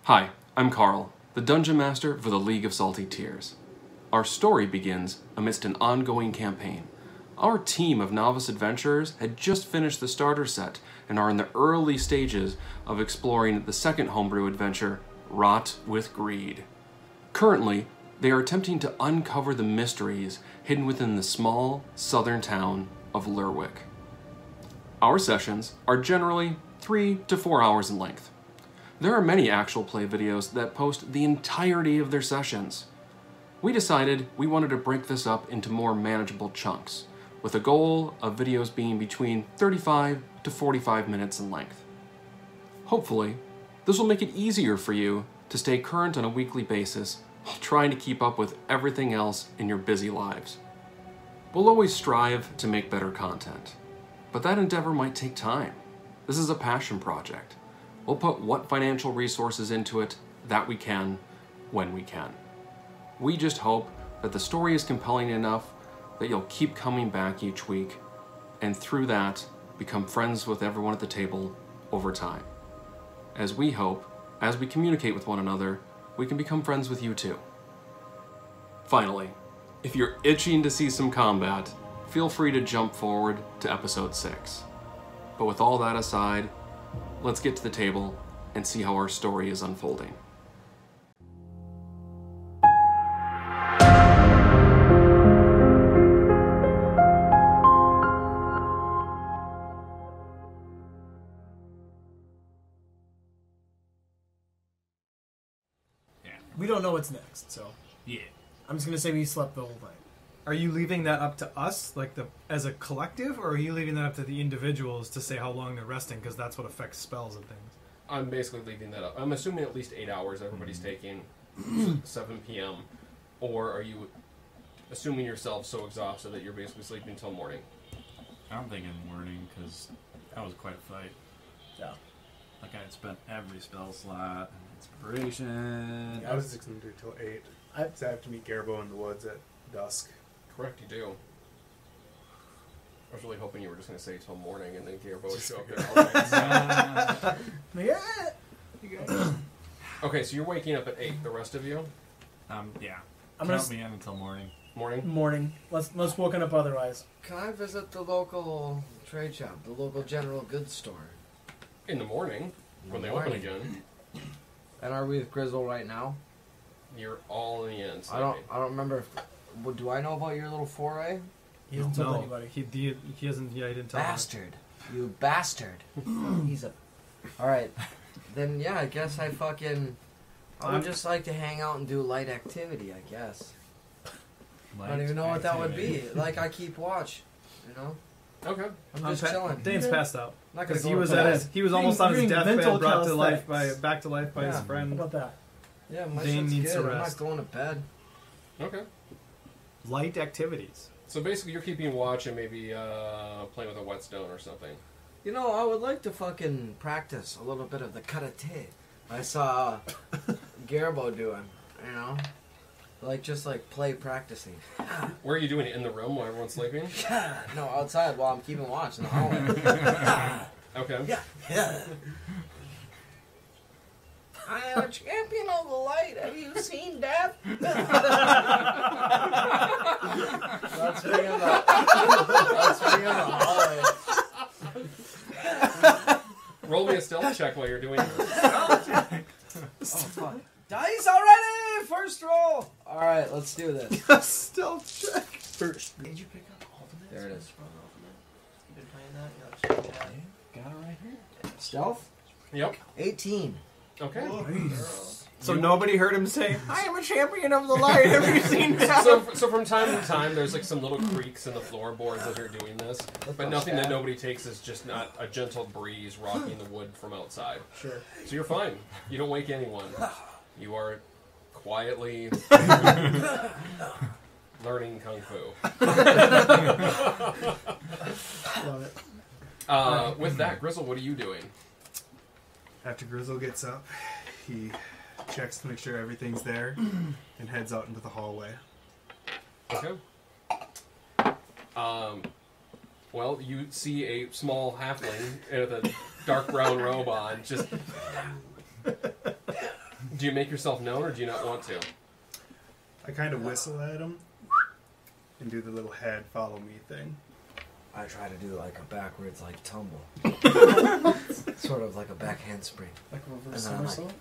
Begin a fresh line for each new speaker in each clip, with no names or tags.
Hi, I'm Carl, the Dungeon Master for the League of Salty Tears. Our story begins amidst an ongoing campaign. Our team of novice adventurers had just finished the starter set and are in the early stages of exploring the second homebrew adventure, Rot with Greed. Currently, they are attempting to uncover the mysteries hidden within the small southern town of Lerwick. Our sessions are generally 3 to 4 hours in length. There are many actual play videos that post the entirety of their sessions. We decided we wanted to break this up into more manageable chunks, with a goal of videos being between 35 to 45 minutes in length. Hopefully, this will make it easier for you to stay current on a weekly basis while trying to keep up with everything else in your busy lives. We'll always strive to make better content, but that endeavor might take time. This is a passion project. We'll put what financial resources into it that we can, when we can. We just hope that the story is compelling enough that you'll keep coming back each week, and through that, become friends with everyone at the table over time. As we hope, as we communicate with one another, we can become friends with you too. Finally, if you're itching to see some combat, feel free to jump forward to episode 6. But with all that aside, let's get to the table and see how our story is unfolding.
We don't know what's next, so
Yeah.
I'm just gonna say we slept the whole night.
Are you leaving that up to us, like as a collective, or are you leaving that up to the individuals to say how long they're resting? Because that's what affects spells and things.
I'm basically leaving that up. I'm assuming at least 8 hours everybody's taking, 7 p.m. Or are you assuming yourself so exhausted that you're basically sleeping until morning?
I'm thinking morning, because that was quite a fight.
Yeah.
Like, I had spent every spell slot and inspiration.
I was just going to do till 8. So I have to meet Gerbo in the woods at dusk.
Correct, you do. I was really hoping you were just going to say till morning and then Gerbo would show up there.
Yeah.
Okay, so you're waking up at 8, the rest of you?
Yeah.
I'm
Count
gonna
me in until morning.
Morning?
morning. Let's woken up otherwise.
Can I visit the local trade shop, the local general goods store?
In the morning, when they open again.
And are we with Grizzle right now?
You're all in the end.
I don't remember. Do I know about your little foray?
He hasn't told
No,
anybody.
he hasn't. Yeah, he didn't tell me.
Bastard! You bastard! He's a. All right, then yeah, I guess I would just like to hang out and do light activity. I guess. I don't even know what that would be. Like I keep watch, you know.
Okay.
I'm just chilling.
Dane's passed out
Not gonna
because
go
he was
to
at
bed.
his. He was almost on his
Doing
deathbed,
mental
brought to life
calisthenics.
back to life by his
Yeah.
How
friend.
about that?
Yeah, my
Dane
shit's
needs
good.
to
I'm
rest.
not going to bed.
Okay.
Light activities.
So basically you're keeping watch and maybe playing with a whetstone or something.
You know, I would like to fucking practice a little bit of the karate. I saw Gerbo doing, you know? Just play practicing.
Where are you doing it? In the room while everyone's sleeping?
No, outside while I'm keeping watch in the hallway.
Okay.
Yeah. I am a champion of the light. Have you seen death? That's me in the hallway.
Roll me a stealth check while you're doing this.
Oh, fuck. Dice already! First roll! Alright, let's do this.
Stealth check.
Did you pick up Ultimate?
There it is.
You've been playing that? You know,
Got it right here. Stealth?
Yep.
18.
Okay.
So nobody heard him say, "I am a champion of the light." Have you seen that?
So from time to time, there's some little creaks in the floorboards as you're doing this, but nothing that nobody takes is just not a gentle breeze rocking the wood from outside.
Sure.
So you're fine. You don't wake anyone. You are quietly learning kung fu.
Love it.
With that, Grizzle, what are you doing?
After Grizzle gets up, he checks to make sure everything's there and heads out into the hallway.
Okay. Well, you see a small halfling with a dark brown robe on, just Do you make yourself known, or do you not want to?
I kind of whistle at him and do the little head follow me thing.
I try to do like a backwards like tumble. Sort of like a back handspring.
Like reverse
And then I'm like,
somersault?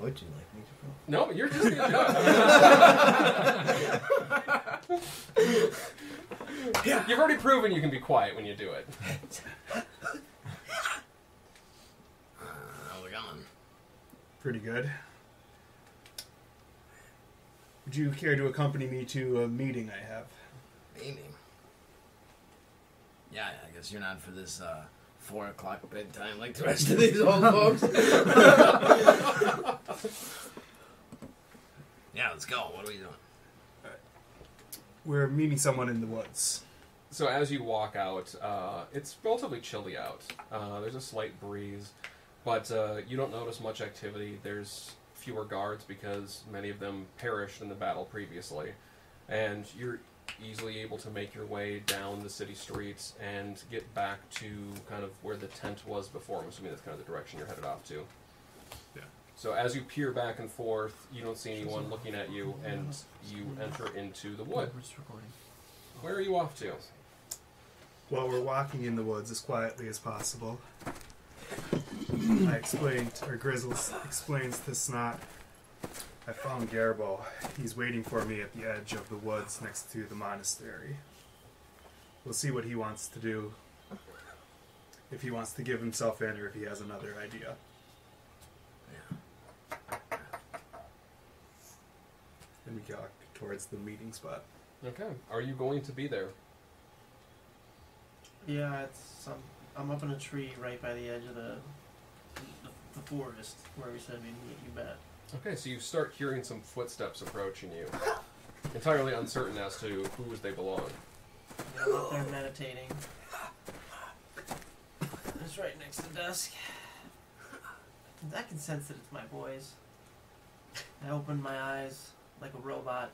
would you like me to go?
No, you're just gonna do it. You've already proven you can be quiet when you do it.
How's it going?
Pretty good. Would you care to accompany me to a meeting I have?
Meeting? Yeah, I guess you're not for this 4 o'clock bedtime like the rest of these old folks. Yeah, let's go. What are we doing?
We're meeting someone in the woods.
So as you walk out, it's relatively chilly out. There's a slight breeze, but you don't notice much activity. There's fewer guards because many of them perished in the battle previously, and you're easily able to make your way down the city streets and get back to kind of where the tent was before. I'm assuming that's kind of the direction you're headed off to.
Yeah.
So as you peer back and forth, you don't see anyone looking at you, and you enter into the wood. Where are you off to?
While we're walking in the woods as quietly as possible, Grizzle explains to Snot, I found Gerbo. He's waiting for me at the edge of the woods next to the monastery. We'll see what he wants to do. If he wants to give himself in or if he has another idea. And we walk towards the meeting spot.
Okay. Are you going to be there?
Yeah, I'm up in a tree right by the edge of the forest where we said we'd meet. You bet.
Okay, so you start hearing some footsteps approaching you. Entirely uncertain as to whose they belong.
I'm up there meditating. It's right next to dusk. I can sense that it's my boys. I open my eyes like a robot.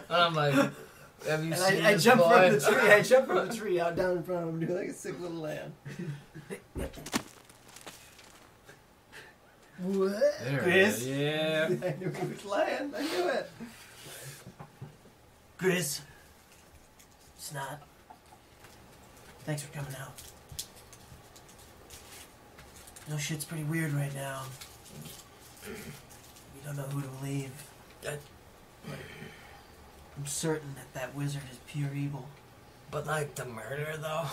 I'm like, have you
And
seen
I
this
jump
boy?
from the tree. I jump from the tree out down in front of him, do like a sick little lamb. What?
There
Chris?
it is. Yeah.
I knew he was lying. I knew it. Chris. Snot. Thanks for coming out. No, shit's pretty weird right now. We don't know who to believe. I'm certain that wizard is pure evil.
But like the murder though?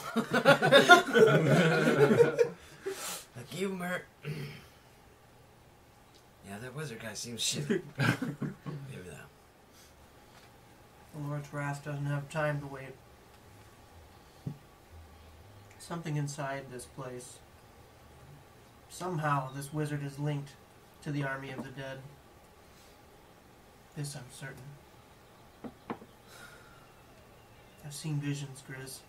Like you Yeah, that wizard guy seems shitty. Maybe that.
The Lord's wrath doesn't have time to wait. Something inside this place. Somehow this wizard is linked to the army of the dead. This I'm certain. I've seen visions, Grizz.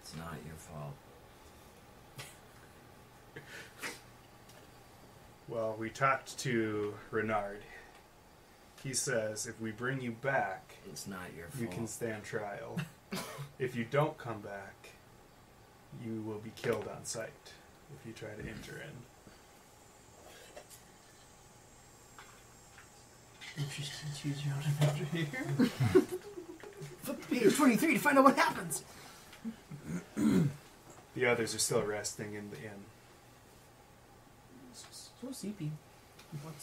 It's not your fault.
Well, we talked to Renard. He says if we bring you back,
It's not your fault.
you can stand trial. If you don't come back, you will be killed on sight if you try to enter in.
Interesting. Choose your own adventure here.
Flip to page 23 to find out what happens.
The others are still resting in the inn.
So sleepy.
What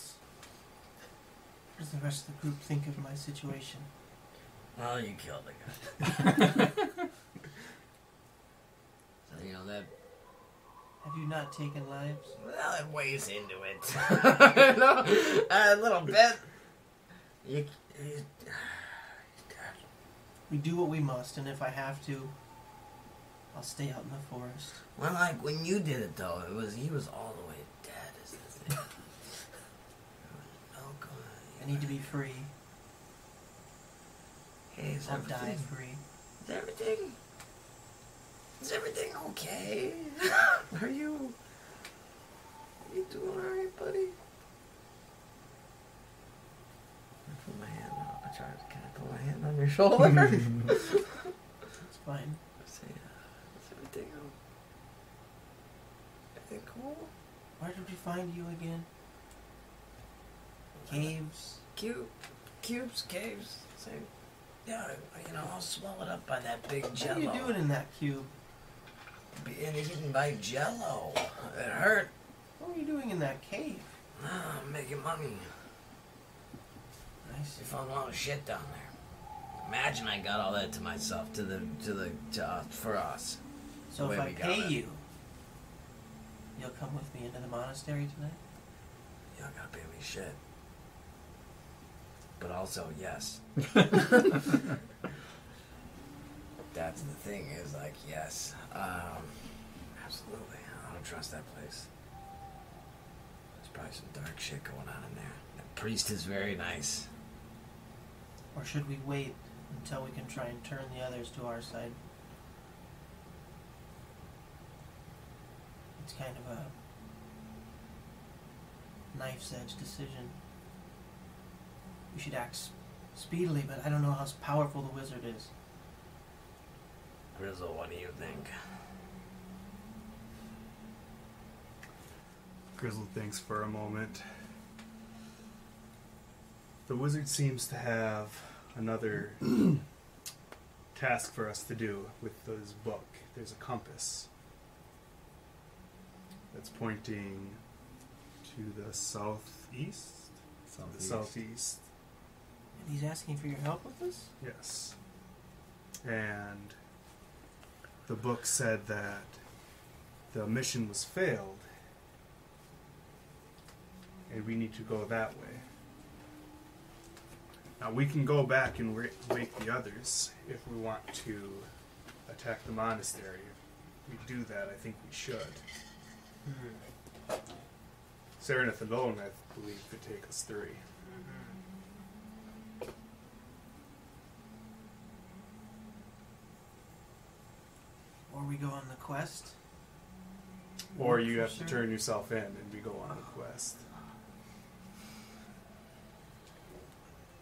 does the rest of the group think of my situation?
Oh, you killed the guy. So, you know, that...
Have you not taken lives?
Well, it weighs into it. You know, a little bit. You...
We do what we must, and if I have to, I'll stay out in the forest.
Well, like, when you did it, though, he was all the way dead, is the thing. Oh, God.
I need to be free.
Hey, is
I'll die
everything...
free.
Is everything okay? Are you doing alright, buddy? I put my hand out. Can I put my hand on your shoulder?
It's fine. Where did we find you again? Caves?
Cubes, caves. Same. Yeah, you know, all swallowed up by that big
What
jello.
are you doing in that cube?
Being eaten by jello. It hurt.
What are you doing in that cave?
I'm making money.
I see.
I found a lot of shit down there. Imagine I got all that to myself, for us.
So
The
if
way
I
we got
pay
it.
you, you'll come with me into the monastery tonight?
You don't gotta pay me shit. But also, yes. That's the thing is, like, yes. Absolutely. I don't trust that place. There's probably some dark shit going on in there. The priest is very nice.
Or should we wait until we can try and turn the others to our side? It's kind of a knife's edge decision. We should act speedily, but I don't know how powerful the wizard is.
Grizzle, what do you think?
Grizzle thinks for a moment. The wizard seems to have another task for us to do with his book. There's a compass that's pointing to the southeast. The southeast.
And he's asking for your help with this?
Yes. And the book said that the mission was failed, and we need to go that way. Now we can go back and wake the others if we want to attack the monastery. If we do that, I think we should. Serenith alone, I believe, could take us 3.
Or we go on the quest?
Or you
For
have to
sure.
turn yourself in and we go on a quest.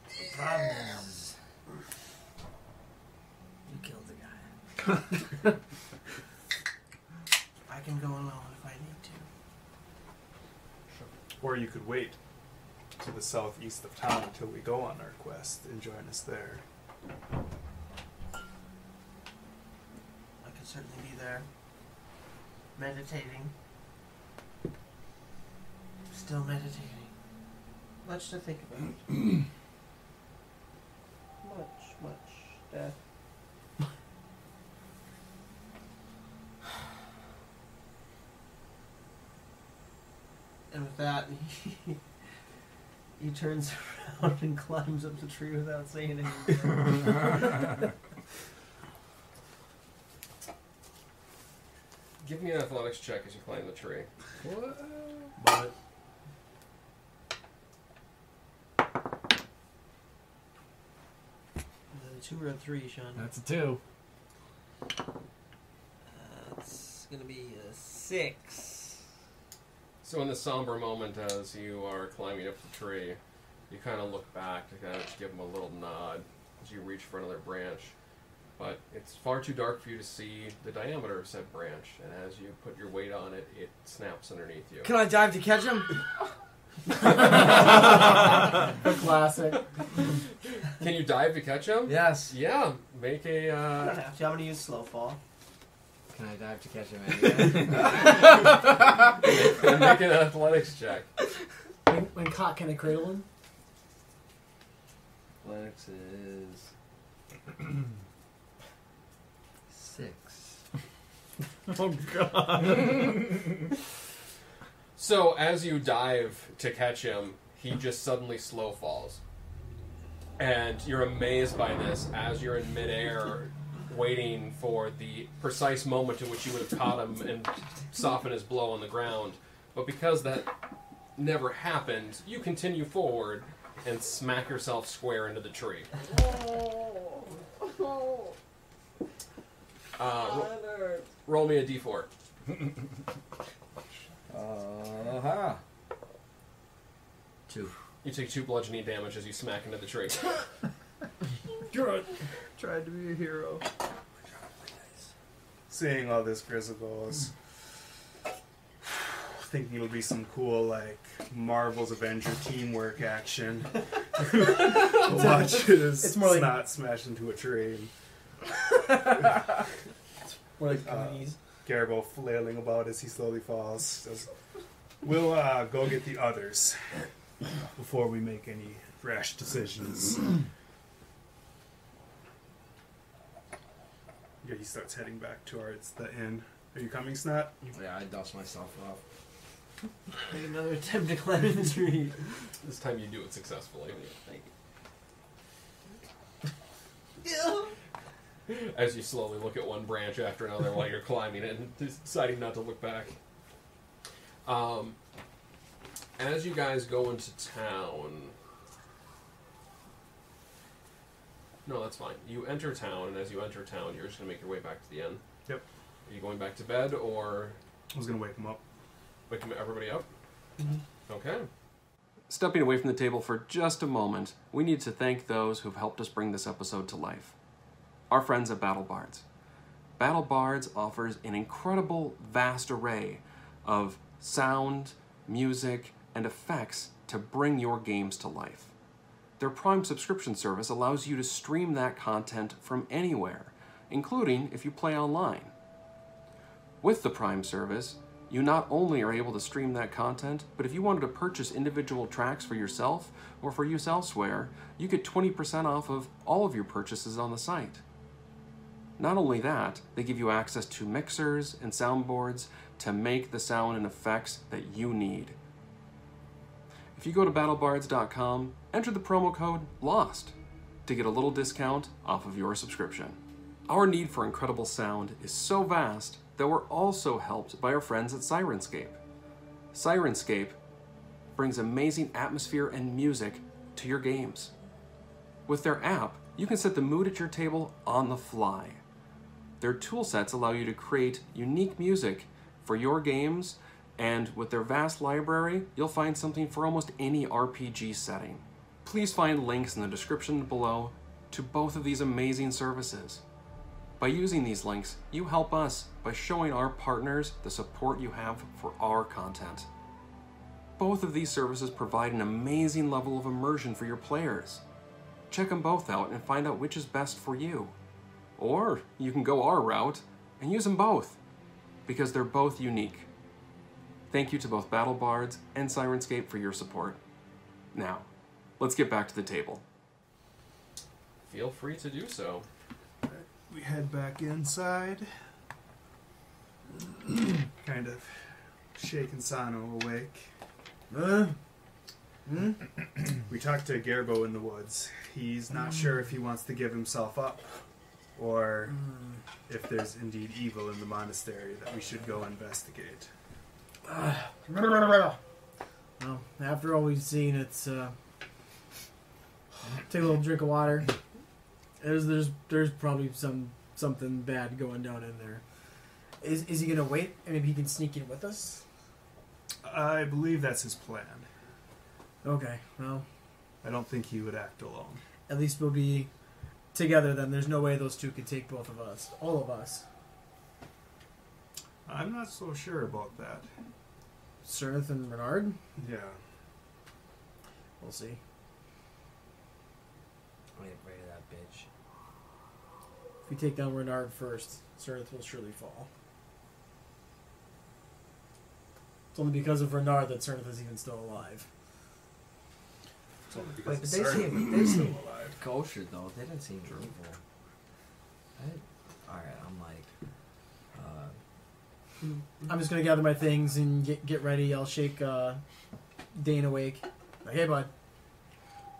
The problem is, you killed the guy.
I can go alone if I need to.
Or you could wait to the southeast of town until we go on our quest and join us there.
I could certainly be there. Meditating. Still meditating. Much to think about. much death. And with that, he turns around and climbs up the tree without saying anything.
Give me an athletics check as you climb the tree.
But
A 2 or a 3, Sean?
that's a 2.
It's gonna be a 6.
So in the somber moment as you are climbing up the tree, you kind of look back to kind of just give him a little nod as you reach for another branch. But it's far too dark for you to see the diameter of said branch, and as you put your weight on it, it snaps underneath you.
Can I dive to catch him?
Classic.
Can you dive to catch him?
Yes.
Yeah, make
I don't
a...
have to. I'm gonna use slow fall.
Can I dive to catch him anyway?
make an athletics check.
When caught, can I cradle him?
Athletics is...
6.
Oh, God.
So as you dive to catch him, he just suddenly slow falls. And you're amazed by this as you're in midair, waiting for the precise moment in which you would have caught him and soften his blow on the ground. But because that never happened, you continue forward and smack yourself square into the tree. Roll me a d4.
Uh-huh. 2.
You take 2 bludgeoning damage as you smack into the tree.
Good. Tried to be a hero.
Seeing all this, Grizzle goes, thinking it'll be some cool, like, Marvel's Avenger teamwork action. Watch his
it's more like-
snot smash into a train.
More like Goonies.
Gerbo flailing about as he slowly falls. Says, we'll go get the others before we make any rash decisions. Yeah, he starts heading back towards the inn. Are you coming, Snot?
Yeah, I dust myself off.
Make another attempt to climb the tree.
This time you do it successfully. As you slowly look at one branch after another while you're climbing it and deciding not to look back. As you guys go into town... No, that's fine. You enter town, and as you enter town, you're just going to make your way back to the inn.
Yep.
Are you going back to bed, or...
I was going to wake him up.
Wake everybody up?
Mm-hmm.
Okay. Stepping away from the table for just a moment, we need to thank those who've helped us bring this episode to life. Our friends at Battle Bards. Battle Bards offers an incredible, vast array of sound, music, and effects to bring your games to life. Their Prime subscription service allows you to stream that content from anywhere, including if you play online. With the Prime service, you not only are able to stream that content, but if you wanted to purchase individual tracks for yourself or for use elsewhere, you get 20% off of all of your purchases on the site. Not only that, they give you access to mixers and soundboards to make the sound and effects that you need. If you go to battlebards.com, enter the promo code LOST to get a little discount off of your subscription. Our need for incredible sound is so vast that we're also helped by our friends at Sirenscape. Sirenscape brings amazing atmosphere and music to your games. With their app, you can set the mood at your table on the fly. Their tool sets allow you to create unique music for your games, and with their vast library, you'll find something for almost any RPG setting. Please find links in the description below to both of these amazing services. By using these links, you help us by showing our partners the support you have for our content. Both of these services provide an amazing level of immersion for your players. Check them both out and find out which is best for you. Or you can go our route and use them both, because they're both unique. Thank you to both Battle Bards and Sirenscape for your support. Now, let's get back to the table. Feel free to do so.
We head back inside. Kind of shaking Sano awake. We talked to Gerbo in the woods. He's not sure if he wants to give himself up, or if there's indeed evil in the monastery that we should go investigate.
Well, after all we've seen, it's take a little drink of water. There's probably something bad going down in there. Is he gonna wait and maybe he can sneak in with us?
I believe that's his plan.
Okay, well,
I don't think he would act alone.
at least we'll be together then. There's no way those two could take both of us, all of us.
I'm not so sure about that.
Cernith and Renard?
Yeah.
We'll see.
I'm gonna get rid of that bitch.
If we take down Renard first, Cernith will surely fall. It's only because of Renard that Cernith is even still alive.
It's only
Wait,
because
but
it's
they
certain
seem
he's still
alive. Kosher though. They didn't seem evil. Alright, I'm like,
I'm just gonna gather my things and get ready. I'll shake Dane awake. Like, hey, bud.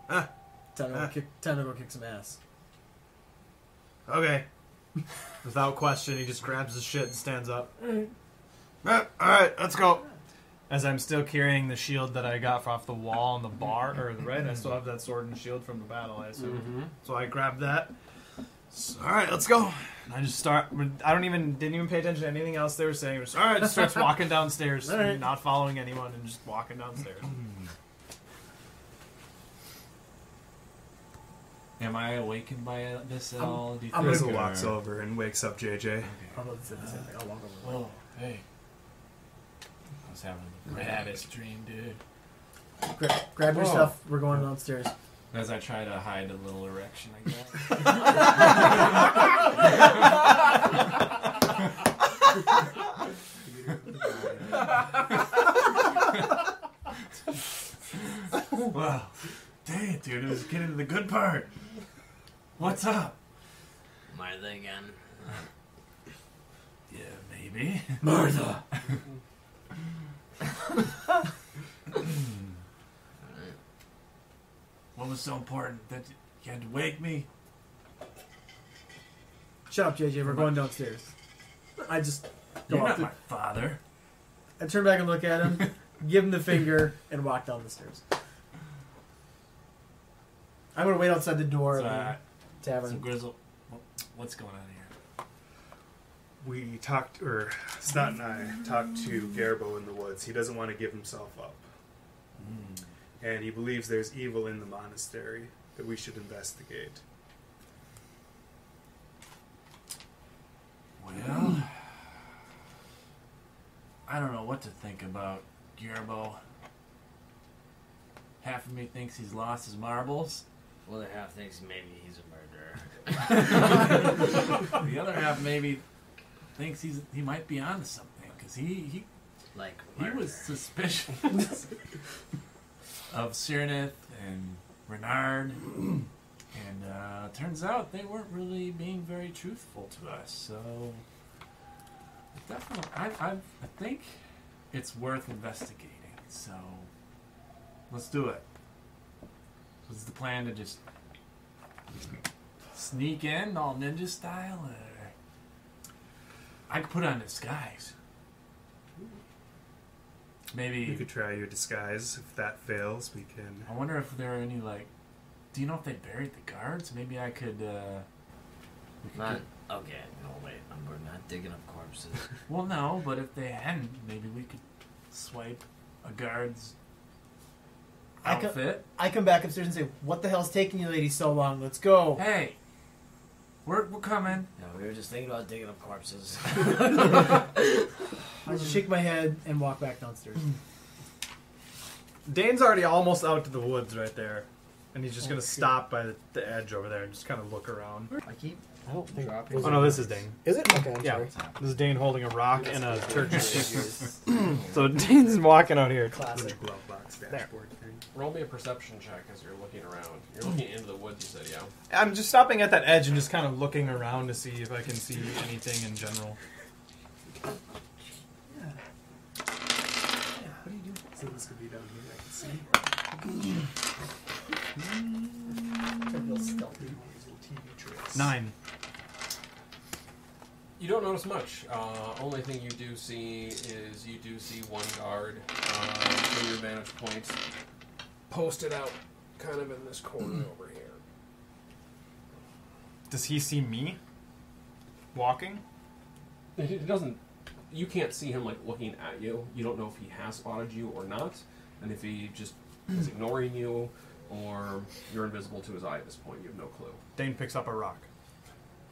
Time to go kick some ass.
Okay. Without question, he just grabs his shit and stands up. Alright, let's go. As I'm still carrying the shield that I got off the wall on the bar, or right, I still have that sword and shield from the battle, I assume.
Mm-hmm.
So I grabbed that. Alright, let's go. And I just start. I didn't even pay attention to anything else they were saying. Alright, just starts walking downstairs,
Alright.
not following anyone, and just walking downstairs.
Am I awakened by this at all? Do you
I'm
think,
Grizzle
or-
walks over and wakes up JJ.
I'm about to say the same thing. I'll walk over.
Oh, hey. I was having the baddest dream, dude.
Grab your stuff. We're going downstairs.
As I try to hide a little erection, I guess. Wow. Dang it, dude. It was getting to the good part. What's up?
Martha again.
Yeah, maybe.
Martha.
What was so important that you had to wake me?
Shut up, JJ. We're going downstairs. I just go
You're
up.
not my father.
I turn back and look at him, give him the finger, and walk down the stairs. I'm gonna wait outside the door of the
So
tavern.
Grizzle, what's going on here?
We talked, or Snot and I talked to Gerbo in the woods. He doesn't want to give himself up. And he believes there's evil in the monastery that we should investigate.
Well, I don't know what to think about Gerbo. Half of me thinks he's lost his marbles.
The other half thinks maybe he's a murderer.
The other half maybe thinks he might be onto something because he
Murder.
was suspicious of Cyrnith and Renard, and turns out they weren't really being very truthful to us. So definitely, I think it's worth investigating. So let's do it. Was the plan to just sneak in all ninja style, or I could put on disguise? Maybe
You could try your disguise. If that fails, we can...
I wonder if there are any, like... Do you know if they buried the guards? Maybe I could, we could
Okay, no wait, we're not digging up corpses.
well, no, but if they hadn't, maybe we could swipe a guard's outfit.
I come back upstairs and say, "What the hell's taking you ladies so long? Let's go."
Hey! We're coming.
No, we were just thinking about digging up corpses.
I just shake my head and walk back downstairs.
Dane's already almost out to the woods right there. And he's just going to stop by the edge over there and just kind of look around.
I don't think.
Oh, no, this is Dane.
Is it? Okay, I'm
Yeah.
sorry.
This is Dane holding a rock and a Turkish. So Dane's walking out here.
In the
Classic.
glove box dashboard thing.
Roll me a perception check as you're looking around. You're looking into the woods, you said, yeah?
I'm just stopping at that edge and just kind of looking around to see if I can see anything in general.
What do you do? So this could be down here, I can see. TV tricks.
9.
You don't notice much. Only thing you do see is you do see one guard from your vantage point posted out kind of in this corner over here.
Does he see me walking?
It doesn't. You can't see him like looking at you. You don't know if he has spotted you or not, and if he just is ignoring you, or you're invisible to his eye at this point. You have no clue.
Dane picks up a rock.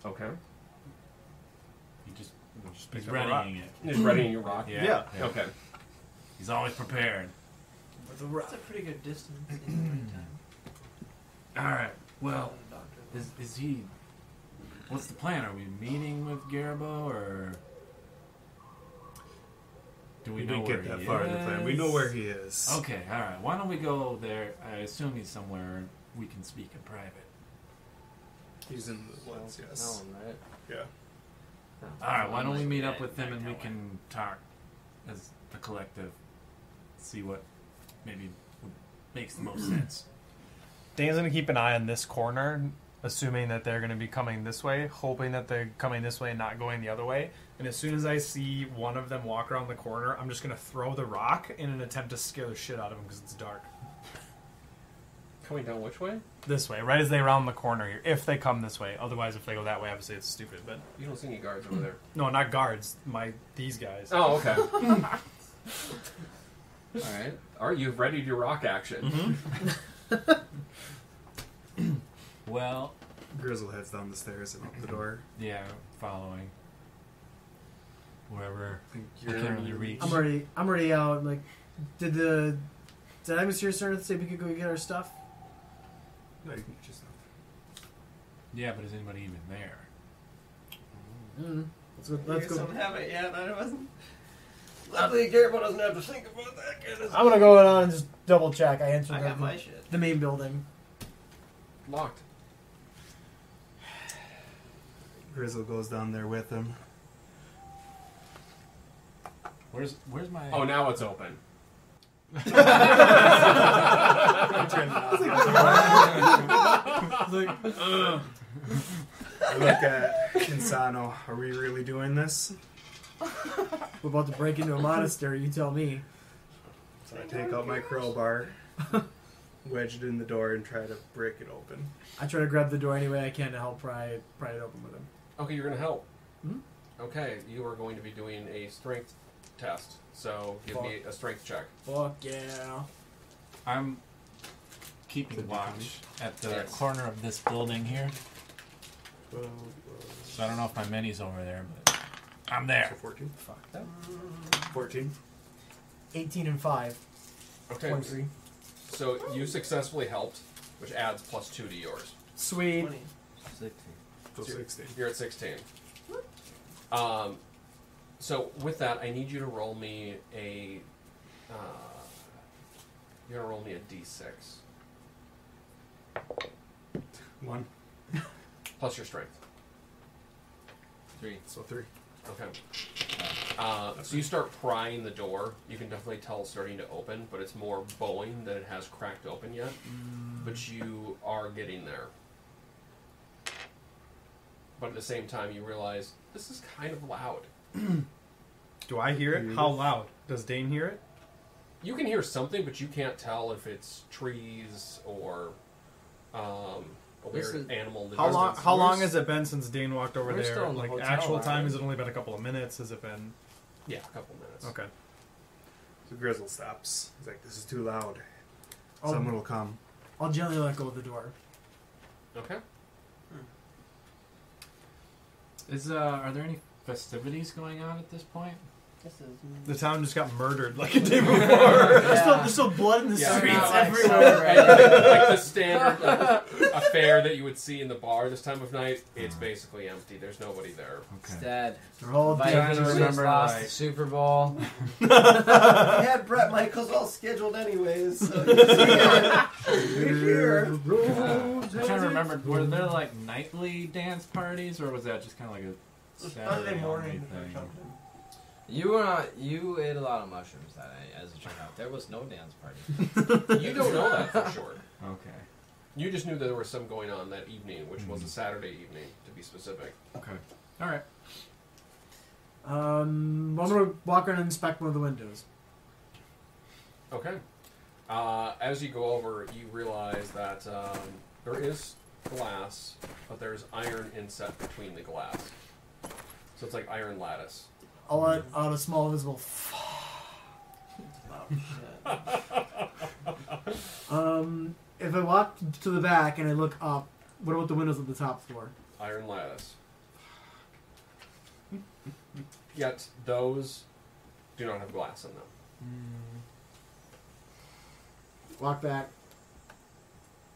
Okay.
He's
picks up a rock.
readying it.
He's readying your rock.
Yeah.
Okay.
He's always prepared.
That's a pretty good distance in the right time.
Alright, well, is he... What's the plan? Are we meeting with Gerbo, or... Do we
We
know
didn't
where
get that
he
far in the plan. We know
is?
where he is.
Okay, alright. Why don't we go there? I assume he's somewhere we can speak in private.
He's in the woods, yes.
No, right?
Yeah.
Alright, why don't we meet up with him and we can talk as a collective. See what maybe makes the most sense.
Dane's going to keep an eye on this corner, assuming that they're going to be coming this way, hoping that they're coming this way and not going the other way. And as soon as I see one of them walk around the corner, I'm just going to throw the rock in an attempt to scare the shit out of them because it's dark.
Coming down which way?
This way, right as they round the corner here. If they come this way. Otherwise, if they go that way, obviously it's stupid. But
You don't see any guards over there.
no, not guards. These guys.
Oh, okay.
Alright.
All right, you've readied your rock action.
Well,
Grizzle heads down the stairs and out the door.
yeah, following. wherever.
I think
I can't really reach.
I'm already out. Like, did I miss your turn to say we could go get our stuff?
No, you can just.
Yeah, but is anybody even there?
Let's
You
go.
don't have it yet. I wasn't. Luckily, Gerbo doesn't have to think about that kind of stuff.
I'm gonna go on and just double check. I answered
I got my shit.
the main building.
Locked.
Grizzle goes down there with him.
Where's my?
Oh, now it's open.
I look at Insano. Are we really doing this?
We're about to break into a monastery. You tell me.
So I take out my crowbar, wedge it in the door, and try to break it open.
I try to grab the door any way I can to help pry it open with him.
Okay, you're going to help.
Hmm?
Okay, you are going to be doing a strength test. So give me a strength check.
Fuck yeah.
I'm keeping watch at the
Yes.
corner of this building here.
12,
So I don't know if my mini's over there, but I'm there.
14.
Fuck that.
14.
18 and 5.
Okay,
23.
so you successfully helped, which adds +2 to yours.
Sweet.
20.
16.
So 16.
You're at 16. So with that, I need you to roll me a. You're gonna roll me a d6
1.
plus your strength.
3.
So 3.
Okay. So you start prying the door. You can definitely tell it's starting to open, but it's more bowing than it has cracked open yet. But you are getting there. But at the same time, you realize this is kind of loud.
Do I hear it? How loud? Does Dane hear it?
You can hear something, but you can't tell if it's trees or a
This
weird
is-
animal.
How long? How long
We're
has it been since Dane walked over
we're
there?
still in the
Like
hotel,
actual
aren't
time?
we?
Has it only been a couple of minutes? Has it been?
Yeah, a couple minutes.
Okay.
So Grizzle stops. He's like, this is too loud.
I'll,
Someone will come.
I'll gently let go of the door.
Okay.
Are there any festivities going on at this point?
This is.
The town just got murdered like a day before.
There's still blood in the
Yeah.
streets
Not like
everywhere.
Like the standard affair that you would see in the bar this time of night, it's basically empty. There's nobody there.
It's dead.
They're all
Vikings
dead.
to
just
remember,
lost
like-
the Super Bowl.
I had Brett Michaels all scheduled anyways, so you're here.
I'm trying to remember. Were there like nightly dance parties, or was that just kind of like a
Sunday morning or
thing?
something.
You ate a lot of mushrooms that night, as it turned out. There was no dance party.
You don't know that for sure.
Okay.
You just knew that there was some going on that evening, which was a Saturday evening, to be specific.
Okay. All right.
I'm gonna walk around and inspect one of the windows.
Okay. As you go over, you realize that there is glass, but there's iron inset between the glass. So it's like iron lattice.
I'll let out a small visible. If I walk to the back and I look up, what about the windows at the top floor?
Iron lattice. Yet those do not have glass in them.
Walk back.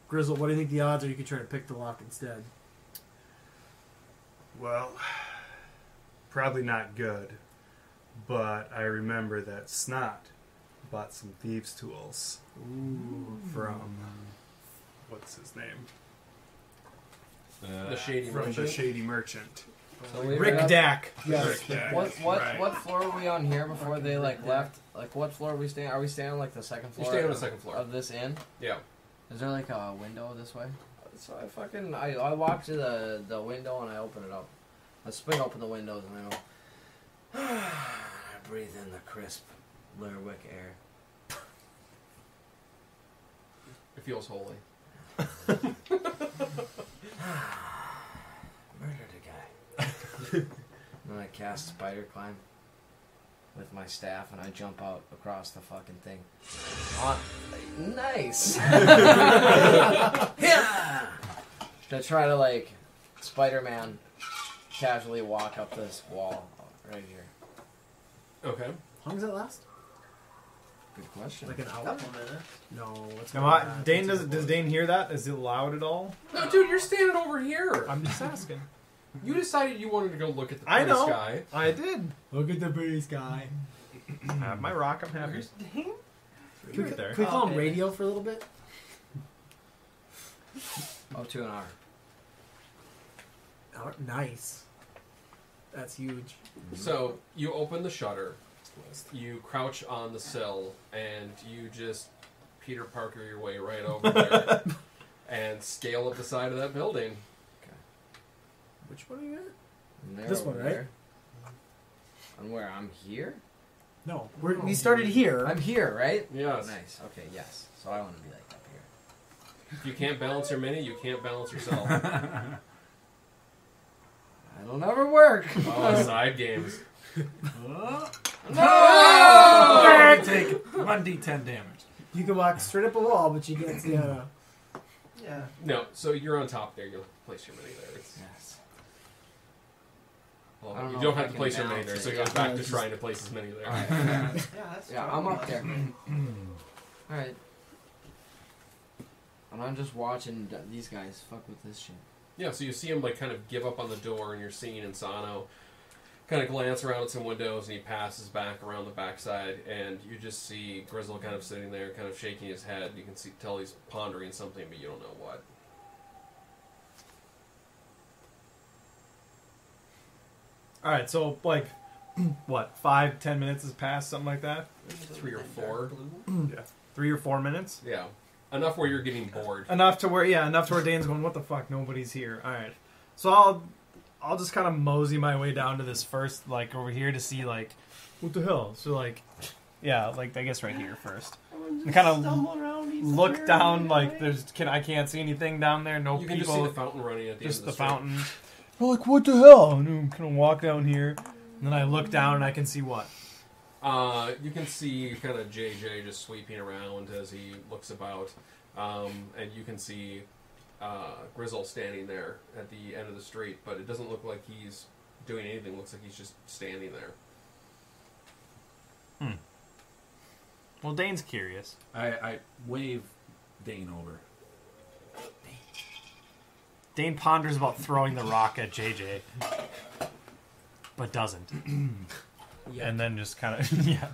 Grizzle, what do you think the odds are you could try to pick the lock instead?
Well, probably not good. But I remember that Snot bought some thieves' tools from what's his name?
The shady
From
merchant.
the shady merchant.
So we
Rick
were-
Dack.
Yes.
What
Right.
floor were we on here before they like left? Like what floor are we staying? Are we staying on like the second
You
floor?
stay on the second floor.
of this inn.
Yeah.
Is there like a window this way? So I walk to the window and I open it up. I swing open the windows and I go. I breathe in the crisp Lerwick air.
It feels holy.
Murdered a guy. And I cast spider climb with my staff and I jump out across the fucking thing. Nice. Yeah. To try to like Spider-Man casually walk up this wall right here.
Okay.
How long does that last?
Good question.
Like an hour?
Couple minutes.
No. It's
Now,
more than that.
Dane
It's
does Dane hear that? Is it loud at all?
No, dude, you're standing over here.
I'm just asking.
You decided you wanted to go look at the
I
pretty
know.
sky.
I did.
Look at the pretty sky.
I have my rock. I'm happy.
Where's Dane?
Can
Right there.
we call him
Okay.
radio for a little bit?
Up to an hour.
Oh, nice. That's huge.
So you open the shutter, you crouch on the sill, and you just Peter Parker your way right over there and scale up the side of that building.
Which one are you at?
And there
This
over
one, right?
there. And where? I'm here?
No. We started here.
I'm here, right?
Yes.
Nice. Okay, yes. So I want to be like up here.
If you can't balance your mini, you can't balance yourself.
That'll never work.
Oh, side games.
Oh,
No!
you take 1d10 damage.
You can walk straight up a wall, but you can't see how
Yeah.
No, so you're on top there. You'll place your mini there. It's,
Yes.
well,
I don't
you
know
don't
if
have
I
to
can
place your mini
balance
there,
it,
so it
yeah.
goes back
No,
to
it's
trying to place his mini there.
Alright.
Yeah, that's
Yeah,
strong.
I'm up there. Alright. And I'm just watching these guys fuck with this shit.
Yeah, so you see him like kind of give up on the door, and you're seeing Insano kind of glance around at some windows, and he passes back around the backside, and you just see Grizzle kind of sitting there, kind of shaking his head. You can tell he's pondering something, but you don't know what.
Alright, so, like, what, 5-10 minutes has passed, something like that?
3 or 4.
3 or 4 minutes?
Yeah, enough where you're getting bored.
Enough to where Dane's going, what the fuck, nobody's here. Alright. So I'll just kind of mosey my way down to this first, like, over here to see, like, what the hell? So, like, yeah, like, I guess right here first. And kind of look down, like, I can't see anything down there, no
You can
people.
just see the fountain running at the
Just
end
the
of the street.
fountain. I'm like, what the hell? And I'm kind of walk down here. And then I look down and I can see what?
You can see kind of JJ just sweeping around as he looks about, and you can see Grizzle standing there at the end of the street, but it doesn't look like he's doing anything. It looks like he's just standing there.
Well, Dane's curious.
I wave Dane over.
Dane ponders about throwing the rock at JJ, but doesn't.
Yeah.
And then just kind of, yeah.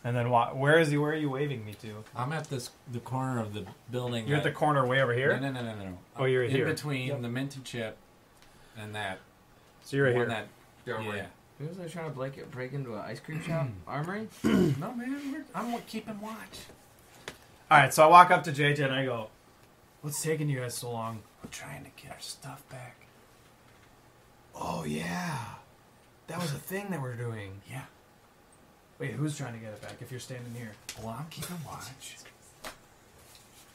And then where is he? Where are you waving me to?
I'm at the corner of the building.
You're at the corner way over here?
No.
Oh, you're
in
here.
between the minty chip and that.
So you're right
one
here.
Yeah,
Yeah.
right.
Who was I trying to break into an ice cream shop? Armory?
No, man, I'm keeping watch.
Alright, so I walk up to JJ and I go, what's taking you guys so long?
We're trying to get our stuff back.
Oh, yeah. That was a thing that we're doing.
Yeah.
Wait, who's trying to get it back if you're standing here?
Well, I'm keeping watch.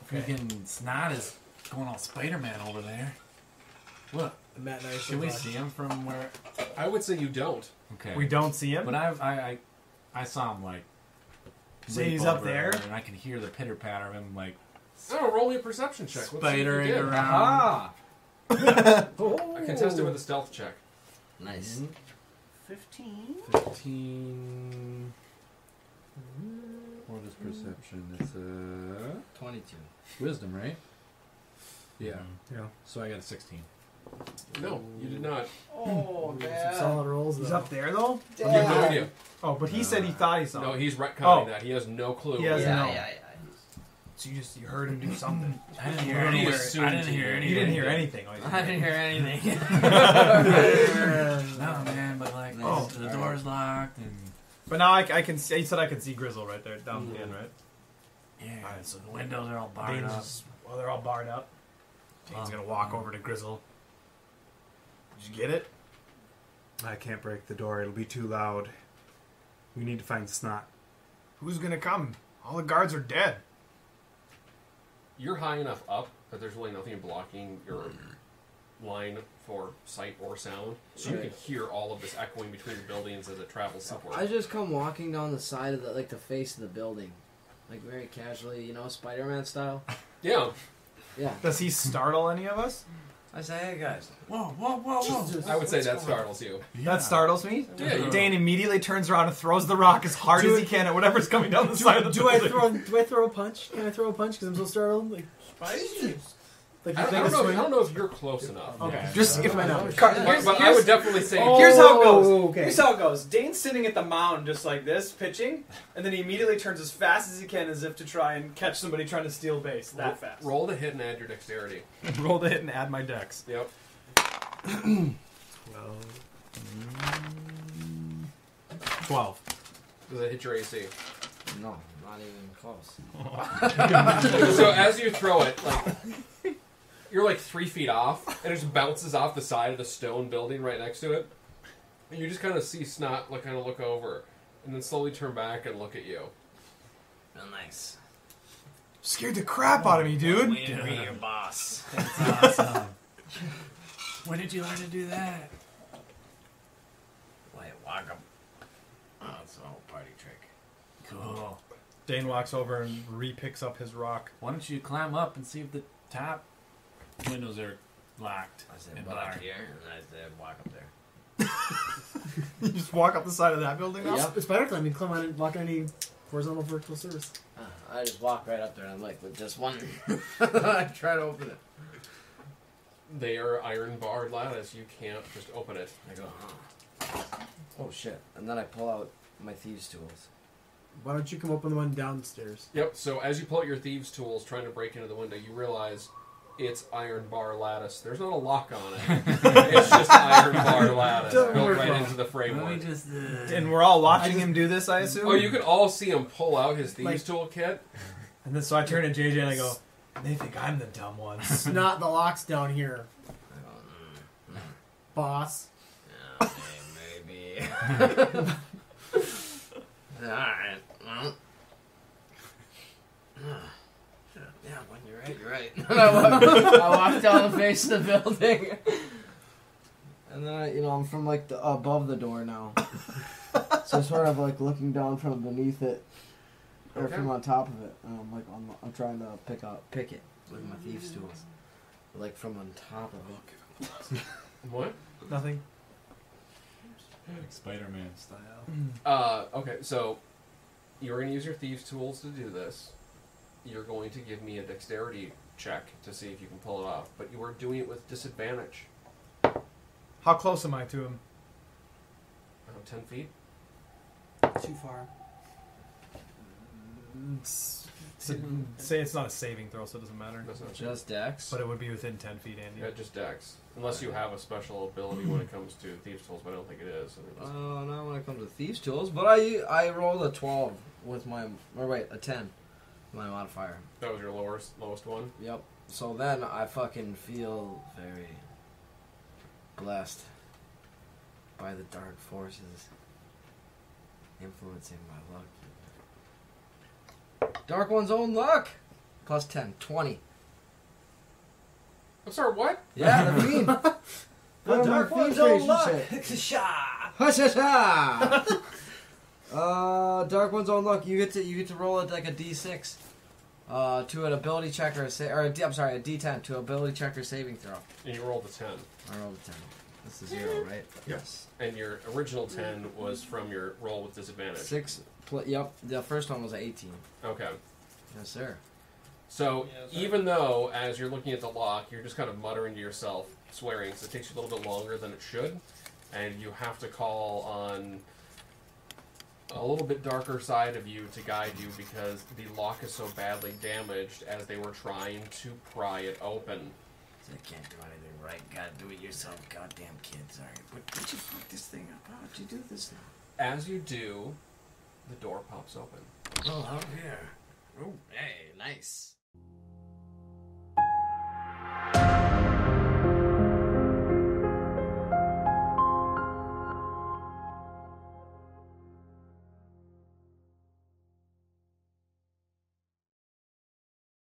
Okay.
Freaking Snot is going all Spider-Man over there. Look,
Matt and I
should we see him from where?
I would say you don't.
Okay.
We don't see him?
But I saw him like.
Say
leap
he's up
over
there?
and I can hear the pitter patter of him like
Oh, roll me a perception check. Let's see if you
spidering
did.
around.
Oh.
I contest it with a stealth check.
Nice.
15.
15. What is perception? It's
22.
wisdom, right? Yeah.
Yeah.
So I got a 16.
No, you did not.
Oh,
Some solid rolls.
He's
though.
up there, though?
You have no idea.
Oh, but he said he thought he saw
No,
him.
he's retconning
Oh.
that. He has no clue.
He has
Yeah,
no.
yeah.
So you heard him do something.
I didn't hear
He
anything.
assumed
I didn't
he
hear
did.
anything.
You didn't hear anything.
I didn't hear anything.
No, man, but like,
Oh.
the door's locked and
But now I can see, he said I can see Grizzle right there down the end, right?
yeah, so the windows are all barred
Dane's
up.
just, well, they're all barred up. Dane's gonna walk over to Grizzle. Did you get it?
I can't break the door. It'll be too loud. We need to find Snot.
Who's gonna come? All the guards are dead.
You're high enough up that there's really nothing blocking your line for sight or sound, so you can hear all of this echoing between the buildings as it travels upward.
I just come walking down the side of the face of the building, like very casually, Spider-Man style.
Yeah.
Yeah.
Does he startle any of us?
I say, hey guys.
Whoa.
I would say that startles you.
That startles me.
Yeah,
Dane immediately turns around and throws the rock as hard as he can at whatever's coming down the side of the
Do I
building.
throw a punch? Can I throw a punch because I'm so startled? Like, like
I
the
don't
biggest
know.
swing?
I don't know if you're close enough.
Okay.
Just if
I know.
But I would definitely say.
Here's how it goes.
Oh, okay.
Here's how it goes. Dane's sitting at the mound just like this, pitching, and then he immediately turns as fast as he can as if to try and catch somebody trying to steal base. That fast.
Roll the hit and add your dexterity.
Roll the hit and add my dex.
Yep.
12.
Does it hit your AC?
No, not even close.
So as you throw it, like you're like 3 feet off, and it just bounces off the side of the stone building right next to it, and you just kind of see Snot kind of look over, and then slowly turn back and look at you.
Real nice.
Scared the crap out of me, dude.
Way to be your boss.
That's awesome. When did you learn to do that?
Wait, walk up. Oh, it's a whole party trick.
Cool.
Dane walks over and re-picks up his rock.
Why don't you climb up and see if the top windows are locked?
I said,
and
walk
barred?
here, and I said, walk up there.
You just walk up the side of that building now?
It's spider climbing. Climb on and walk on any horizontal vertical surface.
I just walk right up there, and I'm like, with just one. I try to open it.
They are iron barred lattice. You can't just open it.
I go, oh shit. And then I pull out my thieves' tools.
Why don't you come open the one downstairs?
Yep. So as you pull out your thieves' tools, trying to break into the window, you realize it's iron bar lattice. There's not a lock on it. It's just iron bar lattice
Don't
built
worry
right
about
into the
Let me
framework.
just.
And we're all watching him do this, I assume?
Oh, you can all see him pull out his thieves' tool kit.
And then so I turn to JJ and I go, they think I'm the dumb one.
It's not the locks down here,
I go,
boss.
maybe. Alright, well. Yeah, when you're right, you're right. I walk down the face of the building. And then I'm from like above the door now. So sort of like looking down from beneath it. Or
Okay.
from on top of it. And I'm like, I'm trying to pick it with my thieves' tools. Like from on top of it.
What?
Nothing.
Like Spider-Man style.
Okay, so you're going to use your thieves' tools to do this. You're going to give me a dexterity check to see if you can pull it off, but you are doing it with disadvantage.
How close am I to him?
Around 10 feet?
Too far.
Say it's not a saving throw, so it doesn't matter.
That's not
Just Dex.
But it would be within 10 feet, Andy.
yeah, just dex. Unless you have a special ability when it comes to thieves' tools, but I don't think it is. I mean, it's-
Not when it comes to thieves' tools, but I rolled a 12 with my, or wait, a 10 with my modifier.
that was your lowest one?
Yep. So then I fucking feel very blessed by the dark forces influencing my luck. Dark One's own luck! Plus 10, 20.
I'm sorry, what?
Yeah, the fiend.
The Dark One's own luck.
Dark One's own luck. You get to roll it like a D6. To an ability check or a D10 to ability check or saving throw.
And you rolled a 10.
I rolled a 10. That's a 0, right?
Yes. And your original 10 was from your roll with disadvantage.
6. Yep. The first one was an 18.
Okay.
Yes, sir.
So, even though, as you're looking at the lock, you're just kind of muttering to yourself, swearing, because it takes you a little bit longer than it should, and you have to call on a little bit darker side of you to guide you, because the lock is so badly damaged as they were trying to pry it open.
I can't do anything right. Gotta do it yourself, goddamn kids. Alright, but did you fuck this thing up? How'd you do this now?
As you do, the door pops open.
Oh, out here. Oh, hey, nice.